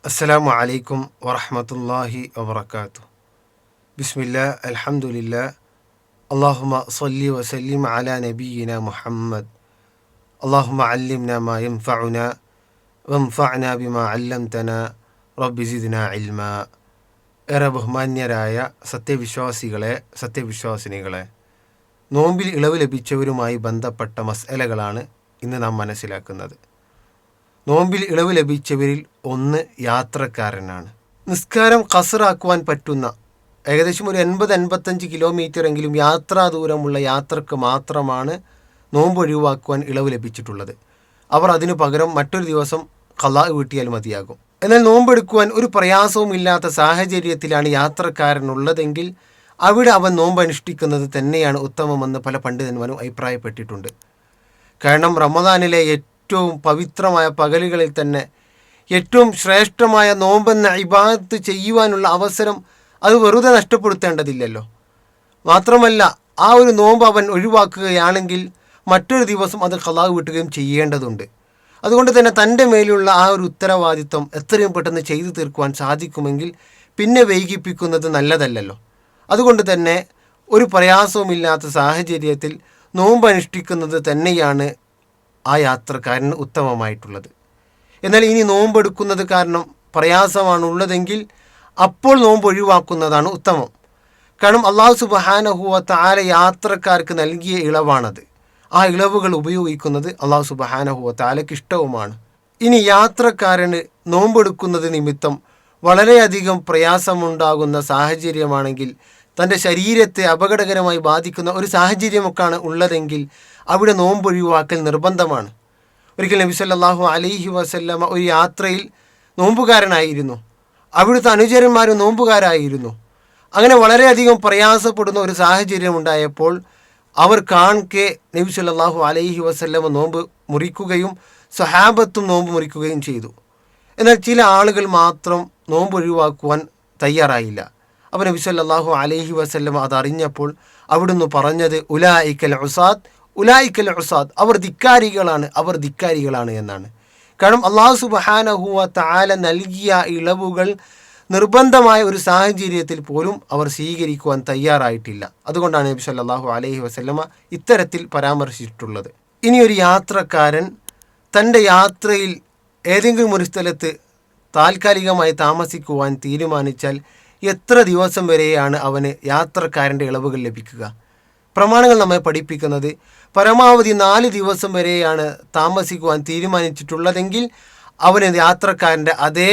അസ്സലാമു അലൈക്കും വറഹ്മത്തുള്ളാഹി വബറകാതുഹു. ബിസ്മില്ലാ അൽഹംദുലില്ലാ അല്ലാഹുമ്മ സ്വല്ലി വസല്ലിം അലാ നബിയിന മുഹമ്മദ്. അല്ലാഹുമ്മ അല്ലിംനാ മാ യൻഫഉനാ വൻഫഅനാ ബിമാ അല്ലംതനാ റബ്ബി സിദ്നാ ഇൽമാ. ഏറെ ബഹുമാന്യരായ സത്യവിശ്വാസിനികളെ, നോമ്പിൽ ഇളവ് ലഭിച്ചവരുമായി ബന്ധപ്പെട്ട മസ്അലകളാണ് ഇന്ന് നാം മനസ്സിലാക്കുന്നത്. നോമ്പിൽ ഇളവ് ലഭിച്ചവരിൽ ഒന്ന് യാത്രക്കാരനാണ്. നിസ്കാരം ഖസ്റാക്കുവാൻ പറ്റുന്ന ഏകദേശം ഒരു 80-85 കിലോമീറ്റർ എങ്കിലും യാത്രാ ദൂരമുള്ള യാത്രക്ക് മാത്രമാണ് നോമ്പ് ഒഴിവാക്കുവാൻ ഇളവ് ലഭിച്ചിട്ടുള്ളത്. അവർ അതിനു പകരം മറ്റൊരു ദിവസം ഖളാ വീട്ടിയാൽ മതിയാകും. എന്നാൽ നോമ്പെടുക്കുവാൻ ഒരു പ്രയാസവും ഇല്ലാത്ത സാഹചര്യത്തിലാണ് യാത്രക്കാരനുള്ളതെങ്കിൽ അവിടെ അവൻ നോമ്പ് അനുഷ്ഠിക്കുന്നത് തന്നെയാണ് ഉത്തമമെന്ന് പല പണ്ഡിതന്മാരും അഭിപ്രായപ്പെട്ടിട്ടുണ്ട്. കാരണം റമദാനിലെ ഏറ്റവും പവിത്രമായ പകലുകളിൽ തന്നെ ഏറ്റവും ശ്രേഷ്ഠമായ നോമ്പെന്ന ഇബാദത്ത് ചെയ്യുവാനുള്ള അവസരം അത് വെറുതെ നഷ്ടപ്പെടുത്തേണ്ടതില്ലല്ലോ. മാത്രമല്ല, ആ ഒരു നോമ്പ് അവൻ ഒഴിവാക്കുകയാണെങ്കിൽ മറ്റൊരു ദിവസം അത് ഖളാ വീട്ടുകയും ചെയ്യേണ്ടതുണ്ട്. അതുകൊണ്ട് തന്നെ തൻ്റെ മേലുള്ള ആ ഒരു ഉത്തരവാദിത്വം എത്രയും പെട്ടെന്ന് ചെയ്തു തീർക്കുവാൻ സാധിക്കുമെങ്കിൽ പിന്നെ വൈകിപ്പിക്കുന്നത് നല്ലതല്ലല്ലോ. അതുകൊണ്ട് തന്നെ ഒരു പ്രയാസവുമില്ലാത്ത സാഹചര്യത്തിൽ നോമ്പ് അനുഷ്ഠിക്കുന്നത് തന്നെയാണ് ആ യാത്രക്കാരന് ഉത്തമമായിട്ടുള്ളത്. എന്നാൽ ഇനി നോമ്പെടുക്കുന്നത് കാരണം പ്രയാസമാണ് ഉള്ളതെങ്കിൽ അപ്പോൾ നോമ്പ് ഒഴിവാക്കുന്നതാണ് ഉത്തമം. കാരണം അല്ലാഹു സുബ്ഹാനഹു വ തആല യാത്രക്കാർക്ക് നൽകിയ ഇളവാണത്. ആ ഇളവുകൾ ഉപയോഗിക്കുന്നത് അല്ലാഹു സുബ്ഹാനഹു വ തആലയ്ക്ക് ഇഷ്ടവുമാണ്. ഇനി യാത്രക്കാരന് നോമ്പെടുക്കുന്നത് നിമിത്തം വളരെയധികം പ്രയാസമുണ്ടാകുന്ന സാഹചര്യമാണെങ്കിൽ, തൻ്റെ ശരീരത്തെ അപകടകരമായി ബാധിക്കുന്ന ഒരു സാഹചര്യമൊക്കെയാണ് ഉള്ളതെങ്കിൽ അവിടെ നോമ്പ് ഒഴിവാക്കൽ നിർബന്ധമാണ്. ഒരിക്കൽ നബി സല്ലല്ലാഹു അലൈഹി വസല്ലമ ഒരു യാത്രയിൽ നോമ്പുകാരനായിരുന്നു. അവിടുത്തെ അനുചരന്മാരും നോമ്പുകാരായിരുന്നു. അങ്ങനെ വളരെയധികം പ്രയാസപ്പെടുന്ന ഒരു സാഹചര്യം ഉണ്ടായപ്പോൾ അവർ കാൺകെ നബി സല്ലല്ലാഹു അലൈഹി വസല്ലമ നോമ്പ് മുറിക്കുകയും സ്വഹാബത്തും നോമ്പ് മുറിക്കുകയും ചെയ്തു. എന്നാൽ ചില ആളുകൾ മാത്രം നോമ്പ് ഒഴിവാക്കുവാൻ തയ്യാറായില്ല. അപ്പോൾ നബി സല്ലല്ലാഹു അലൈഹി വസല്ലമ അതറിഞ്ഞപ്പോൾ അവിടുന്ന് പറഞ്ഞത് ഉലായിക്കൽ ഉസാദ്, അവർ ധിക്കാരികളാണ് എന്നാണ്. കാരണം അല്ലാഹു സുബ്ഹാനഹു വ തആല നൽകിയ ഇളവുകൾ നിർബന്ധമായ ഒരു സാഹചര്യത്തിൽ പോലും അവർ സ്വീകരിക്കുവാൻ തയ്യാറായിട്ടില്ല. അതുകൊണ്ടാണ് നബി സല്ലല്ലാഹു അലൈഹി വസല്ലമ ഇത്തരത്തിൽ പരാമർശിച്ചിട്ടുള്ളത്. ഇനി ഒരു യാത്രക്കാരൻ തൻ്റെ യാത്രയിൽ ഏതെങ്കിലും ഒരു സ്ഥലത്ത് താൽക്കാലികമായി താമസിക്കുവാൻ തീരുമാനിച്ചാൽ എത്ര ദിവസം വരെയാണ് അവന് യാത്രക്കാരൻ്റെ ഇളവുകൾ ലഭിക്കുക? പ്രമാണങ്ങൾ നമ്മെ പഠിപ്പിക്കുന്നത് പരമാവധി 4 ദിവസം വരെയാണ് താമസിക്കുവാൻ തീരുമാനിച്ചിട്ടുള്ളതെങ്കിൽ അവന് യാത്രക്കാരൻ്റെ അതേ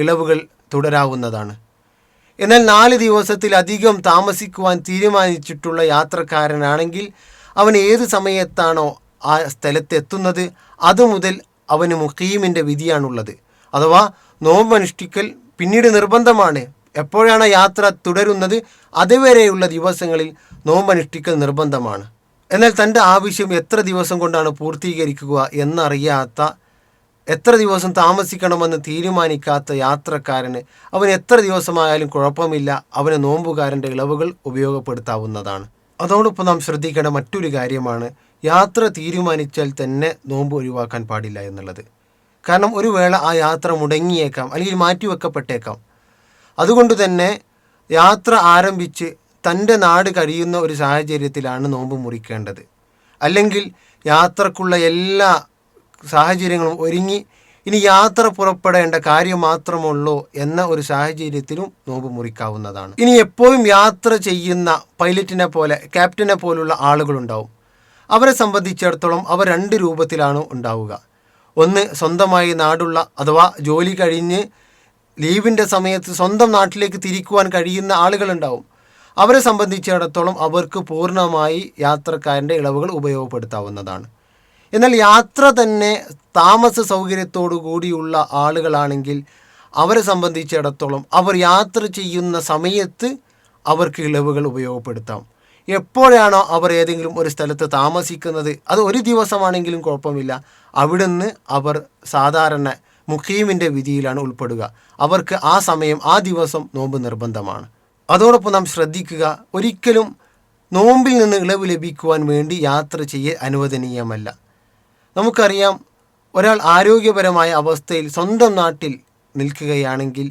ഇളവുകൾ തുടരാവുന്നതാണ്. എന്നാൽ 4 ദിവസത്തിലധികം താമസിക്കുവാൻ തീരുമാനിച്ചിട്ടുള്ള യാത്രക്കാരനാണെങ്കിൽ അവൻ ഏത് സമയത്താണോ ആ സ്ഥലത്തെത്തുന്നത് അതുമുതൽ അവന് മുഖീമിൻ്റെ വിധിയാണുള്ളത്. അഥവാ നോമ്പ് അനുഷ്ഠിക്കൽ പിന്നീട് നിർബന്ധമാണ്. എപ്പോഴാണ് യാത്ര തുടരുന്നത് അതുവരെയുള്ള ദിവസങ്ങളിൽ നോമ്പനുഷ്ഠിക്കൽ നിർബന്ധമാണ്. എന്നാൽ തൻ്റെ ആവശ്യം എത്ര ദിവസം കൊണ്ടാണ് പൂർത്തീകരിക്കുക എന്നറിയാത്ത, എത്ര ദിവസം താമസിക്കണമെന്ന് തീരുമാനിക്കാത്ത യാത്രക്കാരന് അവൻ എത്ര ദിവസമായാലും കുഴപ്പമില്ല, അവന് നോമ്പുകാരൻ്റെ ഇളവുകൾ ഉപയോഗപ്പെടുത്താവുന്നതാണ്. അതോടൊപ്പം നാം ശ്രദ്ധിക്കേണ്ട മറ്റൊരു കാര്യമാണ് യാത്ര തീരുമാനിച്ചാൽ തന്നെ നോമ്പ് ഒഴിവാക്കാൻ പാടില്ല എന്നുള്ളത്. കാരണം ഒരു വേള ആ യാത്ര മുടങ്ങിയേക്കാം, അല്ലെങ്കിൽ മാറ്റിവെക്കപ്പെട്ടേക്കാം. അതുകൊണ്ട് തന്നെ യാത്ര ആരംഭിച്ച് തൻ്റെ നാട് കഴിയുന്ന ഒരു സാഹചര്യത്തിലാണ് നോമ്പ് മുറിക്കേണ്ടത്. അല്ലെങ്കിൽ യാത്രക്കുള്ള എല്ലാ സാഹചര്യങ്ങളും ഒരുങ്ങി ഇനി യാത്ര പുറപ്പെടേണ്ട കാര്യം മാത്രമുള്ളൂ എന്ന ഒരു സാഹചര്യത്തിലും നോമ്പ് മുറിക്കാവുന്നതാണ്. ഇനി എപ്പോഴും യാത്ര ചെയ്യുന്ന പൈലറ്റിനെ പോലെ, ക്യാപ്റ്റനെ പോലുള്ള ആളുകളുണ്ടാവും. അവരെ സംബന്ധിച്ചിടത്തോളം അവർ 2 രൂപത്തിലാണ് ഉണ്ടാവുക. ഒന്ന്, സ്വന്തമായി നാടുള്ള അഥവാ ജോലി കഴിഞ്ഞ് ലീവിൻ്റെ സമയത്ത് സ്വന്തം നാട്ടിലേക്ക് തിരിക്കുവാൻ കഴിയുന്ന ആളുകളുണ്ടാവും. അവരെ സംബന്ധിച്ചിടത്തോളം അവർക്ക് പൂർണ്ണമായി യാത്രക്കാരൻ്റെ ഇളവുകൾ ഉപയോഗപ്പെടുത്താവുന്നതാണ്. എന്നാൽ യാത്ര തന്നെ താമസ സൗകര്യത്തോടു കൂടിയുള്ള ആളുകളാണെങ്കിൽ അവരെ സംബന്ധിച്ചിടത്തോളം അവർ യാത്ര ചെയ്യുന്ന സമയത്ത് അവർക്ക് ഇളവുകൾ ഉപയോഗപ്പെടുത്താം. എപ്പോഴാണോ അവർ ഏതെങ്കിലും ഒരു സ്ഥലത്ത് താമസിക്കുന്നത്, അത് ഒരു ദിവസമാണെങ്കിലും കുഴപ്പമില്ല, അവിടുന്ന് അവർ സാധാരണ മുഖീമിൻ്റെ വിധിയിലാണ് ഉൾപ്പെടുക. അവർക്ക് ആ സമയം, ആ ദിവസം നോമ്പ് നിർബന്ധമാണ്. അതോടൊപ്പം നാം ശ്രദ്ധിക്കുക, ഒരിക്കലും നോമ്പിൽ നിന്ന് ഇളവ് ലഭിക്കുവാൻ വേണ്ടി യാത്ര ചെയ്യൽ അനുവദനീയമല്ല. നമുക്കറിയാം, ഒരാൾ ആരോഗ്യപരമായ അവസ്ഥയിൽ സ്വന്തം നാട്ടിൽ നിൽക്കുകയാണെങ്കിൽ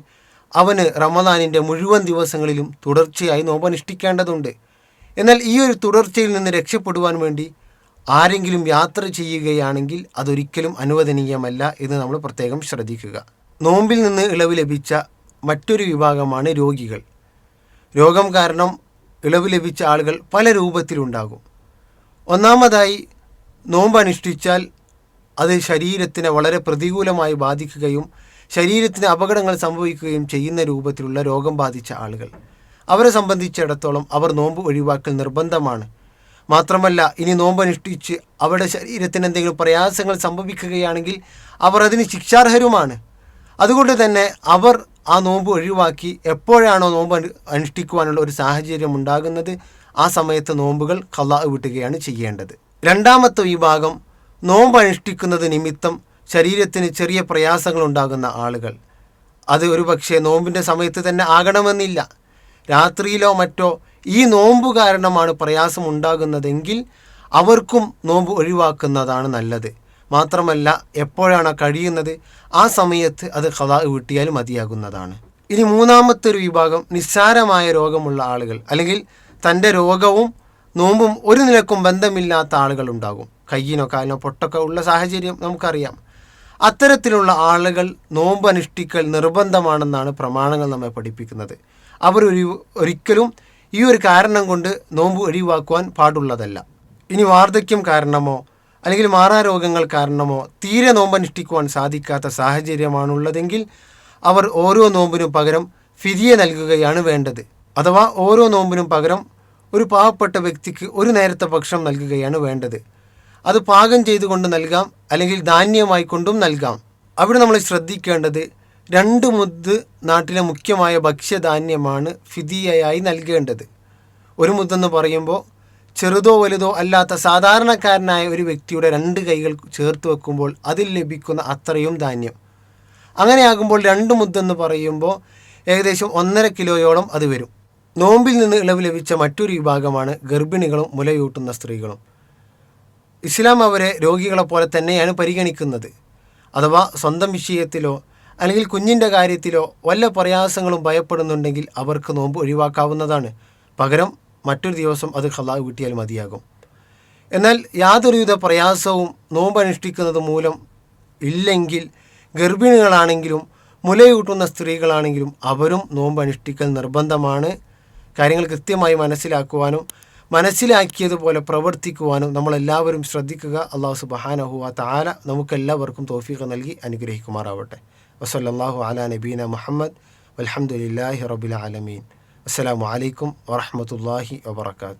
അവന് റമദാനിൻ്റെ മുഴുവൻ ദിവസങ്ങളിലും തുടർച്ചയായി നോമ്പ് അനുഷ്ഠിക്കേണ്ടതുണ്ട്. എന്നാൽ ഈ ഒരു തുടർച്ചയിൽ നിന്ന് രക്ഷപ്പെടുവാൻ വേണ്ടി ആരെങ്കിലും യാത്ര ചെയ്യുകയാണെങ്കിൽ അതൊരിക്കലും അനുവദനീയമല്ല എന്ന് നമ്മൾ പ്രത്യേകം ശ്രദ്ധിക്കുക. നോമ്പിൽ നിന്ന് ഇളവ് ലഭിച്ച മറ്റൊരു വിഭാഗമാണ് രോഗികൾ. രോഗം കാരണം ഇളവ് ലഭിച്ച ആളുകൾ പല രൂപത്തിലുണ്ടാകും. ഒന്നാമതായി, നോമ്പ് അനുഷ്ഠിച്ചാൽ അത് ശരീരത്തിനെ വളരെ പ്രതികൂലമായി ബാധിക്കുകയും ശരീരത്തിന് അപകടങ്ങൾ സംഭവിക്കുകയും ചെയ്യുന്ന രൂപത്തിലുള്ള രോഗം ബാധിച്ച ആളുകൾ, അവരെ സംബന്ധിച്ചിടത്തോളം അവർ നോമ്പ് ഒഴിവാക്കൽ നിർബന്ധമാണ്. മാത്രമല്ല, ഇനി നോമ്പ് അനുഷ്ഠിച്ച് അവരുടെ ശരീരത്തിന് എന്തെങ്കിലും പ്രയാസങ്ങൾ സംഭവിക്കുകയാണെങ്കിൽ അവർ അതിന് ശിക്ഷാർഹരുമാണ്. അതുകൊണ്ട് തന്നെ അവർ ആ നോമ്പ് ഒഴിവാക്കി എപ്പോഴാണോ നോമ്പ് അനുഷ്ഠിക്കുവാനുള്ള ഒരു സാഹചര്യം ഉണ്ടാകുന്നത് ആ സമയത്ത് നോമ്പുകൾ ഖളാ വീട്ടുകയാണ് ചെയ്യേണ്ടത്. രണ്ടാമത്തെ വിഭാഗം, നോമ്പ് അനുഷ്ഠിക്കുന്നത് നിമിത്തം ശരീരത്തിന് ചെറിയ പ്രയാസങ്ങൾ ഉണ്ടാകുന്ന ആളുകൾ. അത് ഒരു പക്ഷേ നോമ്പിൻ്റെ സമയത്ത് തന്നെ ആകണമെന്നില്ല. രാത്രിയിലോ മറ്റോ ഈ നോമ്പ് കാരണമാണ് പ്രയാസം ഉണ്ടാകുന്നതെങ്കിൽ അവർക്കും നോമ്പ് ഒഴിവാക്കുന്നതാണ് നല്ലത്. മാത്രമല്ല, എപ്പോഴാണ് കഴിയുന്നത് ആ സമയത്ത് അത് ഖളാ വീട്ടിയാൽ മതിയാകുന്നതാണ്. ഇനി മൂന്നാമത്തെ ഒരു വിഭാഗം, നിസ്സാരമായ രോഗമുള്ള ആളുകൾ, അല്ലെങ്കിൽ തൻ്റെ രോഗവും നോമ്പും ഒരു നിലക്കും ബന്ധമില്ലാത്ത ആളുകൾ ഉണ്ടാകും. കയ്യിനോ കാലിനോ പൊട്ടൊക്കെ ഉള്ള സാഹചര്യം നമുക്കറിയാം. അത്തരത്തിലുള്ള ആളുകൾ നോമ്പ് അനുഷ്ഠിക്കൽ നിർബന്ധമാണെന്നാണ് പ്രമാണങ്ങൾ നമ്മെ പഠിപ്പിക്കുന്നത്. അവർ ഒരിക്കലും ഈ ഒരു കാരണം കൊണ്ട് നോമ്പ് ഒഴിവാക്കുവാൻ പാടുള്ളതല്ല. ഇനി വാർദ്ധക്യം കാരണമോ അല്ലെങ്കിൽ മാറാരോഗങ്ങൾ കാരണമോ തീരെ നോമ്പ് അനുഷ്ഠിക്കുവാൻ സാധിക്കാത്ത സാഹചര്യമാണുള്ളതെങ്കിൽ അവർ ഓരോ നോമ്പിനും പകരം ഫിദിയ നൽകുകയാണ് വേണ്ടത്. അഥവാ ഓരോ നോമ്പിനും പകരം ഒരു പാവപ്പെട്ട വ്യക്തിക്ക് ഒരു നേരത്തെ ഭക്ഷണം നൽകുകയാണ് വേണ്ടത്. അത് പാകം ചെയ്തുകൊണ്ട് നൽകാം, അല്ലെങ്കിൽ ധാന്യമായി കൊണ്ടും നൽകാം. അവിടെ നമ്മൾ ശ്രദ്ധിക്കേണ്ടത് 2 മുദ് നാട്ടിലെ മുഖ്യമായ ഭക്ഷ്യധാന്യമാണ് ഫിദിയയായി നൽകേണ്ടത്. ഒരു മുദ്ദെന്ന് പറയുമ്പോൾ ചെറുതോ വലുതോ അല്ലാത്ത സാധാരണക്കാരനായ ഒരു വ്യക്തിയുടെ 2 കൈകൾ ചേർത്ത് വെക്കുമ്പോൾ അതിൽ ലഭിക്കുന്ന അത്രയും ധാന്യം. അങ്ങനെയാകുമ്പോൾ 2 മുദ്ദെന്ന് പറയുമ്പോൾ ഏകദേശം 1.5 കിലോയോളം അത് വരും. നോമ്പിൽ നിന്ന് ഇളവ് ലഭിച്ച മറ്റൊരു വിഭാഗമാണ് ഗർഭിണികളും മുലയൂട്ടുന്ന സ്ത്രീകളും. ഇസ്ലാം അവരെ രോഗികളെ പോലെ തന്നെയാണ് പരിഗണിക്കുന്നത്. അഥവാ സ്വന്തം വിഷയത്തിലോ അല്ലെങ്കിൽ കുഞ്ഞിൻ്റെ കാര്യത്തിലോ വല്ല പ്രയാസങ്ങളും ഭയപ്പെടുന്നുണ്ടെങ്കിൽ അവർക്ക് നോമ്പ് ഒഴിവാക്കാവുന്നതാണ്. പകരം മറ്റൊരു ദിവസം അത് ഖളാ വീട്ടിയാൽ മതിയാകും. എന്നാൽ യാതൊരുവിധ പ്രയാസവും നോമ്പ് അനുഷ്ഠിക്കുന്നത് മൂലം ഇല്ലെങ്കിൽ ഗർഭിണികളാണെങ്കിലും മുലയൂട്ടുന്ന സ്ത്രീകളാണെങ്കിലും അവരും നോമ്പ് അനുഷ്ഠിക്കൽ നിർബന്ധമാണ്. കാര്യങ്ങൾ കൃത്യമായി മനസ്സിലാക്കുവാനും മനസ്സിലാക്കിയതുപോലെ പ്രവർത്തിക്കുവാനും നമ്മളെല്ലാവരും ശ്രദ്ധിക്കുക. അല്ലാഹു സുബ്ഹാനഹു വ തആല നമുക്കെല്ലാവർക്കും തൗഫീഖ് നൽകി അനുഗ്രഹിക്കുമാറാവട്ടെ. വസല്ലല്ലാഹു അലാ നബീന മുഹമ്മദ് വൽഹംദുലില്ലാഹി റബ്ബിൽ ആലമീൻ. അസ്സലാമു അലൈക്കും വറഹ്മത്തുള്ളാഹി വബറകാതുഹു.